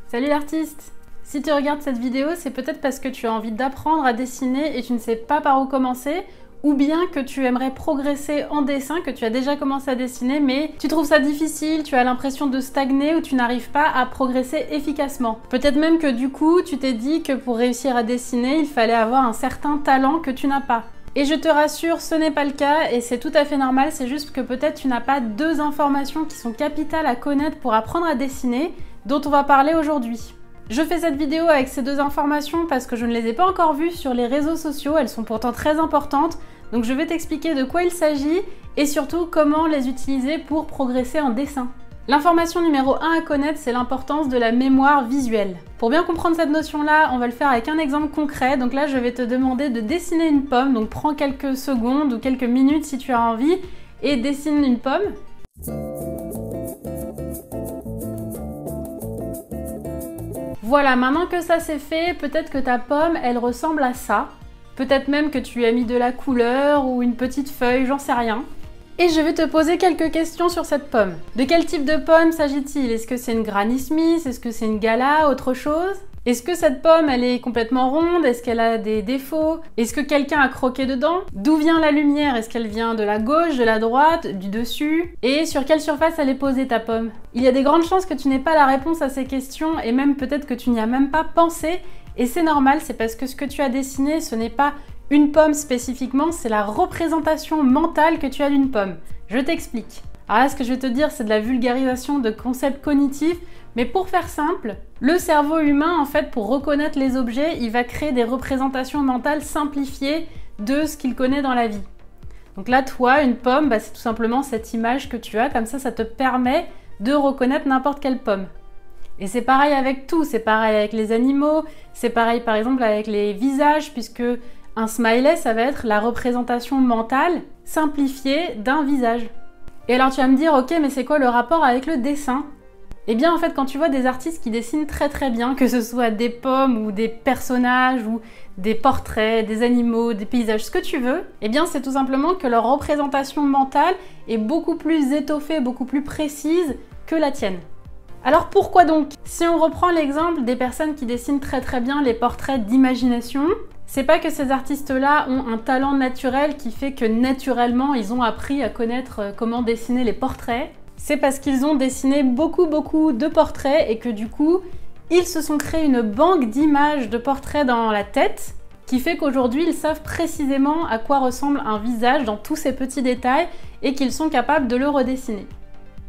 Salut l'artiste! Si tu regardes cette vidéo, c'est peut-être parce que tu as envie d'apprendre à dessiner et tu ne sais pas par où commencer, ou bien que tu aimerais progresser en dessin, que tu as déjà commencé à dessiner, mais tu trouves ça difficile, tu as l'impression de stagner ou tu n'arrives pas à progresser efficacement. Peut-être même que du coup, tu t'es dit que pour réussir à dessiner, il fallait avoir un certain talent que tu n'as pas. Et je te rassure, ce n'est pas le cas et c'est tout à fait normal, c'est juste que peut-être tu n'as pas deux informations qui sont capitales à connaître pour apprendre à dessiner, dont on va parler aujourd'hui. Je fais cette vidéo avec ces deux informations parce que je ne les ai pas encore vues sur les réseaux sociaux, elles sont pourtant très importantes, donc je vais t'expliquer de quoi il s'agit et surtout comment les utiliser pour progresser en dessin. L'information numéro 1 à connaître, c'est l'importance de la mémoire visuelle. Pour bien comprendre cette notion-là, on va le faire avec un exemple concret. Donc là, je vais te demander de dessiner une pomme, donc prends quelques secondes ou quelques minutes si tu as envie et dessine une pomme. Voilà, maintenant que ça c'est fait, peut-être que ta pomme, elle ressemble à ça. Peut-être même que tu lui as mis de la couleur ou une petite feuille, j'en sais rien. Et je vais te poser quelques questions sur cette pomme. De quel type de pomme s'agit-il? Est-ce que c'est une Granny Smith? Est-ce que c'est une Gala? Autre chose? Est-ce que cette pomme, elle est complètement ronde? Est-ce qu'elle a des défauts? Est-ce que quelqu'un a croqué dedans? D'où vient la lumière? Est-ce qu'elle vient de la gauche, de la droite, du dessus? Et sur quelle surface elle est posée ta pomme? Il y a des grandes chances que tu n'aies pas la réponse à ces questions et même peut-être que tu n'y as même pas pensé. Et c'est normal, c'est parce que ce que tu as dessiné, ce n'est pas une pomme spécifiquement, c'est la représentation mentale que tu as d'une pomme. Je t'explique. Alors là, ce que je vais te dire, c'est de la vulgarisation de concepts cognitifs, mais pour faire simple, le cerveau humain, en fait, pour reconnaître les objets, il va créer des représentations mentales simplifiées de ce qu'il connaît dans la vie. Donc là, toi, une pomme, c'est tout simplement cette image que tu as, comme ça te permet de reconnaître n'importe quelle pomme. Et c'est pareil avec tout, c'est pareil avec les animaux, c'est pareil par exemple avec les visages, puisque un smiley, ça va être la représentation mentale simplifiée d'un visage. Et alors tu vas me dire, ok, mais c'est quoi le rapport avec le dessin? Eh bien en fait, quand tu vois des artistes qui dessinent très très bien, que ce soit des pommes ou des personnages ou des portraits, des animaux, des paysages, ce que tu veux, eh bien c'est tout simplement que leur représentation mentale est beaucoup plus étoffée, beaucoup plus précise que la tienne. Alors pourquoi donc? Si on reprend l'exemple des personnes qui dessinent très très bien les portraits d'imagination, c'est pas que ces artistes-là ont un talent naturel qui fait que naturellement ils ont appris à connaître comment dessiner les portraits. C'est parce qu'ils ont dessiné beaucoup de portraits et que du coup, ils se sont créés une banque d'images de portraits dans la tête qui fait qu'aujourd'hui, ils savent précisément à quoi ressemble un visage dans tous ces petits détails et qu'ils sont capables de le redessiner.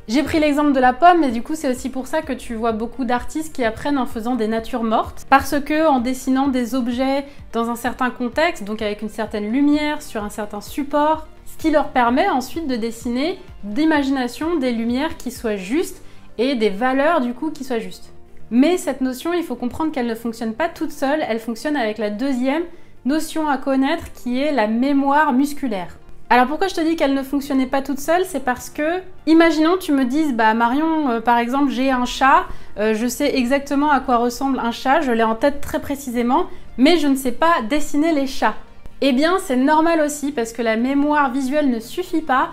J'ai pris l'exemple de la pomme, mais du coup c'est aussi pour ça que tu vois beaucoup d'artistes qui apprennent en faisant des natures mortes. Parce que en dessinant des objets dans un certain contexte, donc avec une certaine lumière, sur un certain support, ce qui leur permet ensuite de dessiner d'imagination des lumières qui soient justes et des valeurs du coup qui soient justes. Mais cette notion, il faut comprendre qu'elle ne fonctionne pas toute seule, elle fonctionne avec la deuxième notion à connaître qui est la mémoire musculaire. Alors pourquoi je te dis qu'elle ne fonctionnait pas toute seule? C'est parce que, imaginons tu me dises, Marion, par exemple, j'ai un chat, je sais exactement à quoi ressemble un chat, je l'ai en tête très précisément, mais je ne sais pas dessiner les chats. Eh bien c'est normal aussi parce que la mémoire visuelle ne suffit pas,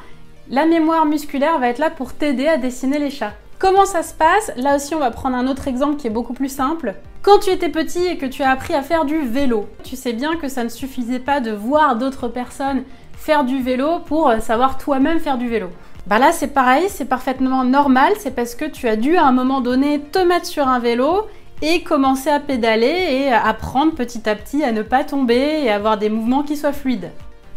la mémoire musculaire va être là pour t'aider à dessiner les chats. Comment ça se passe? Là aussi on va prendre un autre exemple qui est beaucoup plus simple. Quand tu étais petit et que tu as appris à faire du vélo, tu sais bien que ça ne suffisait pas de voir d'autres personnes faire du vélo pour savoir toi-même faire du vélo. Là c'est pareil, c'est parfaitement normal, c'est parce que tu as dû à un moment donné te mettre sur un vélo et commencer à pédaler et apprendre petit à petit à ne pas tomber et avoir des mouvements qui soient fluides.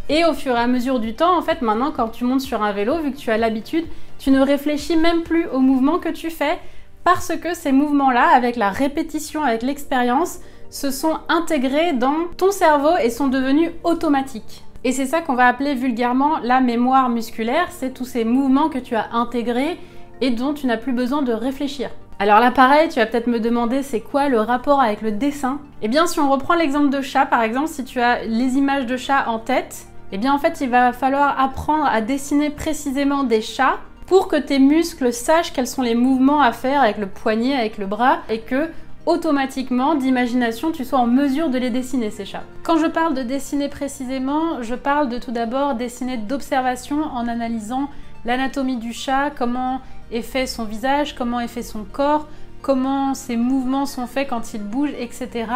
Et au fur et à mesure du temps, en fait, maintenant quand tu montes sur un vélo, vu que tu as l'habitude, tu ne réfléchis même plus aux mouvements que tu fais parce que ces mouvements-là, avec la répétition, avec l'expérience, se sont intégrés dans ton cerveau et sont devenus automatiques. Et c'est ça qu'on va appeler vulgairement la mémoire musculaire, c'est tous ces mouvements que tu as intégrés et dont tu n'as plus besoin de réfléchir. Alors là pareil, tu vas peut-être me demander c'est quoi le rapport avec le dessin? Eh bien si on reprend l'exemple de chat par exemple, si tu as les images de chats en tête, eh bien en fait il va falloir apprendre à dessiner précisément des chats pour que tes muscles sachent quels sont les mouvements à faire avec le poignet, avec le bras et que automatiquement, d'imagination, tu sois en mesure de les dessiner, ces chats. Quand je parle de dessiner précisément, je parle de tout d'abord dessiner d'observation en analysant l'anatomie du chat, comment est fait son visage, comment est fait son corps, comment ses mouvements sont faits quand il bouge, etc.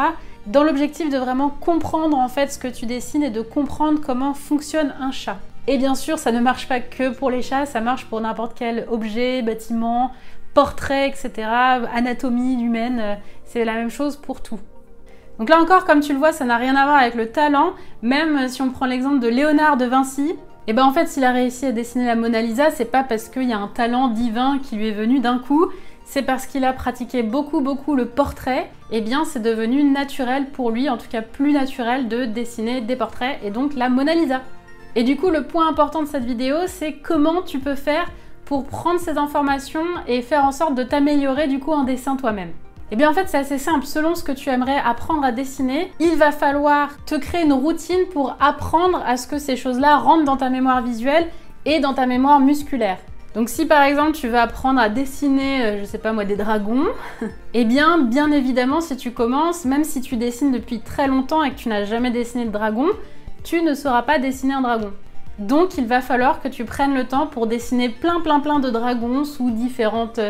Dans l'objectif de vraiment comprendre en fait ce que tu dessines et de comprendre comment fonctionne un chat. Et bien sûr, ça ne marche pas que pour les chats, ça marche pour n'importe quel objet, bâtiment, portrait, etc. Anatomie humaine, c'est la même chose pour tout. Donc là encore, comme tu le vois, ça n'a rien à voir avec le talent. Même si on prend l'exemple de Léonard de Vinci, et ben en fait, s'il a réussi à dessiner la Mona Lisa, c'est pas parce qu'il y a un talent divin qui lui est venu d'un coup, c'est parce qu'il a pratiqué beaucoup le portrait, et bien c'est devenu naturel pour lui, en tout cas plus naturel de dessiner des portraits, et donc la Mona Lisa. Et du coup, le point important de cette vidéo, c'est comment tu peux faire pour prendre ces informations et faire en sorte de t'améliorer du coup en dessin toi-même. Et bien en fait, c'est assez simple. Selon ce que tu aimerais apprendre à dessiner, il va falloir te créer une routine pour apprendre à ce que ces choses-là rentrent dans ta mémoire visuelle et dans ta mémoire musculaire. Donc si par exemple tu veux apprendre à dessiner, je sais pas moi, des dragons, eh bien évidemment si tu commences, même si tu dessines depuis très longtemps et que tu n'as jamais dessiné de dragon, tu ne sauras pas dessiner un dragon. Donc il va falloir que tu prennes le temps pour dessiner plein de dragons sous différentes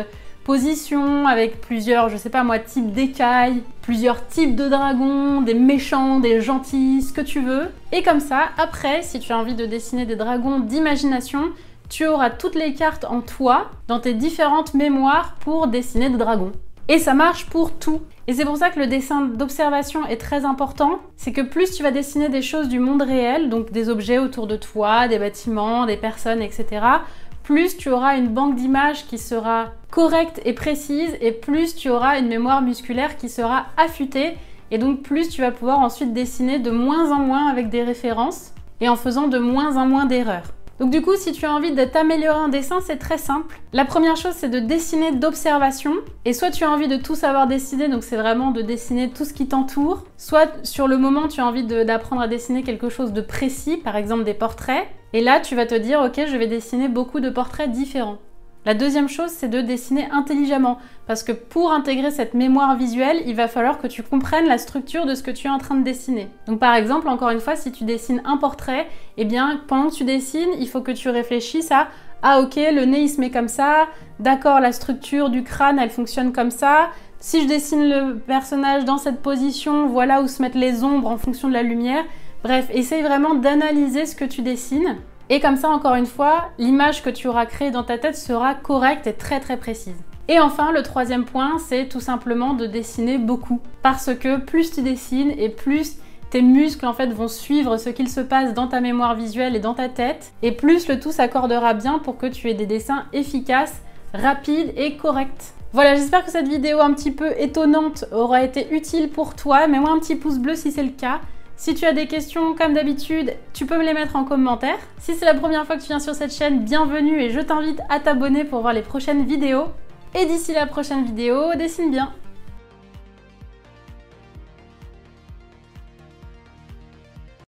positions, avec plusieurs, je sais pas moi, types d'écailles, plusieurs types de dragons, des méchants, des gentils, ce que tu veux. Et comme ça, après, si tu as envie de dessiner des dragons d'imagination, tu auras toutes les cartes en toi, dans tes différentes mémoires pour dessiner des dragons. Et ça marche pour tout. Et c'est pour ça que le dessin d'observation est très important. C'est que plus tu vas dessiner des choses du monde réel, donc des objets autour de toi, des bâtiments, des personnes, etc., plus tu auras une banque d'images qui sera correcte et précise, et plus tu auras une mémoire musculaire qui sera affûtée, et donc plus tu vas pouvoir ensuite dessiner de moins en moins avec des références, et en faisant de moins en moins d'erreurs. Donc du coup, si tu as envie de t'améliorer en dessin, c'est très simple. La première chose, c'est de dessiner d'observation. Et soit tu as envie de tout savoir dessiner, donc c'est vraiment de dessiner tout ce qui t'entoure. Soit sur le moment, tu as envie d'apprendre à dessiner quelque chose de précis, par exemple des portraits. Et là, tu vas te dire, ok, je vais dessiner beaucoup de portraits différents. La deuxième chose, c'est de dessiner intelligemment, parce que pour intégrer cette mémoire visuelle, il va falloir que tu comprennes la structure de ce que tu es en train de dessiner. Donc par exemple, encore une fois, si tu dessines un portrait, eh bien pendant que tu dessines, il faut que tu réfléchisses à « Ah ok, le nez il se met comme ça, d'accord, la structure du crâne elle fonctionne comme ça, si je dessine le personnage dans cette position, voilà où se mettent les ombres en fonction de la lumière. » Bref, essaye vraiment d'analyser ce que tu dessines. Et comme ça, encore une fois, l'image que tu auras créée dans ta tête sera correcte et très précise. Et enfin, le troisième point, c'est tout simplement de dessiner beaucoup. Parce que plus tu dessines et plus tes muscles en fait vont suivre ce qu'il se passe dans ta mémoire visuelle et dans ta tête, et plus le tout s'accordera bien pour que tu aies des dessins efficaces, rapides et corrects. Voilà, j'espère que cette vidéo un petit peu étonnante aura été utile pour toi. Mets-moi un petit pouce bleu si c'est le cas. Si tu as des questions, comme d'habitude, tu peux me les mettre en commentaire. Si c'est la première fois que tu viens sur cette chaîne, bienvenue et je t'invite à t'abonner pour voir les prochaines vidéos. Et d'ici la prochaine vidéo, dessine bien!